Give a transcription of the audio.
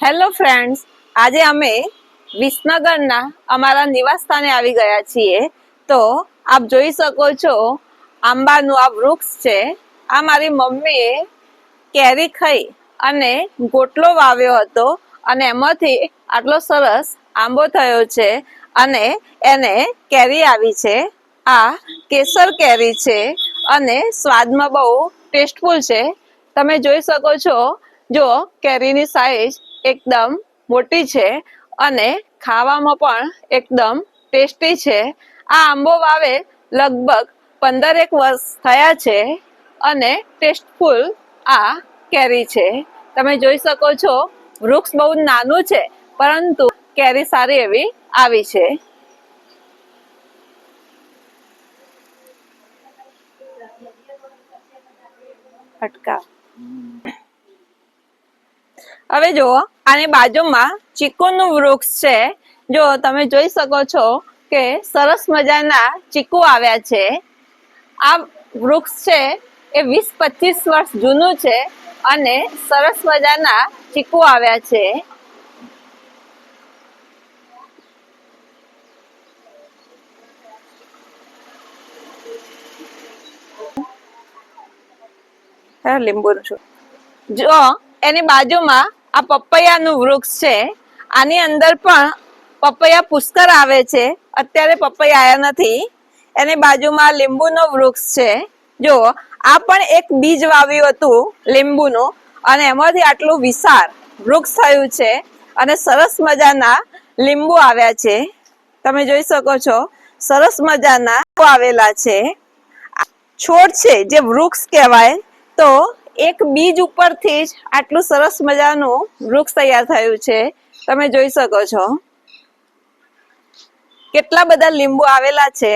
Hello friends, આજે અમે વિસનગરના અમારા નિવાસ સ્થાને આવી ગયા છીએ. તો આપ જોઈ શકો છો આંબાનું આ વૃક્ષ છે. આ મારી મમ્મીએ કેરી ખાઈ અને ગોટલો વાવ્યો હતો અને એમાંથી આટલો સરસ આંબો થયો છે અને એને કેરી આવી છે. આ કેસર કેરી છે અને સ્વાદમાં બહુ ટેસ્ટફુલ છે. તમે જોઈ શકો છો, જો કેરીની સાઈઝ એકદમ મોટી છે અને ખાવામાં પણ એકદમ ટેસ્ટી છે. આ આંબો વાવે લગભગ 15 વર્ષ થયા છે અને ટેસ્ટફુલ આ કેરી છે. તમે જોઈ શકો છો, વૃક્ષ બહુ નાનું છે પરંતુ કેરી સારી એવી આવી છે. હવે જુઓ, આની બાજુમાં ચીકુનું વૃક્ષ છે. જો તમે જોઈ શકો છો કે સરસ મજાના ચીકુ આવ્યા છે. આ વૃક્ષ છે એ 20-25 વર્ષ જૂનું છે અને સરસ મજાના ચીકુ આવ્યા છે. લીંબુનું છું. જો એની બાજુમાં આ પપૈયાનું વૃક્ષ છે. આની અંદર પણ પપૈયા પુષ્કળ આવે છે. અત્યારે પપૈયા આવ્યા નથી. એની બાજુમાં લીંબુનો વૃક્ષ છે. જો આ પણ એક બીજ વાવ્યું હતું લીંબુનું અને એમાંથી આટલું વિશાળ વૃક્ષ થયું છે અને સરસ મજાના લીંબુ આવ્યા છે. તમે જોઈ શકો છો, સરસ મજાના આવેલા છે. છોડ છે જે વૃક્ષ કહેવાય, તો એક બીજ ઉપરથી જ આટલું સરસ મજાનું વૃક્ષ તૈયાર થયું છે. તમે જોઈ શકો છો કેટલા બધા લીંબુ આવેલા છે.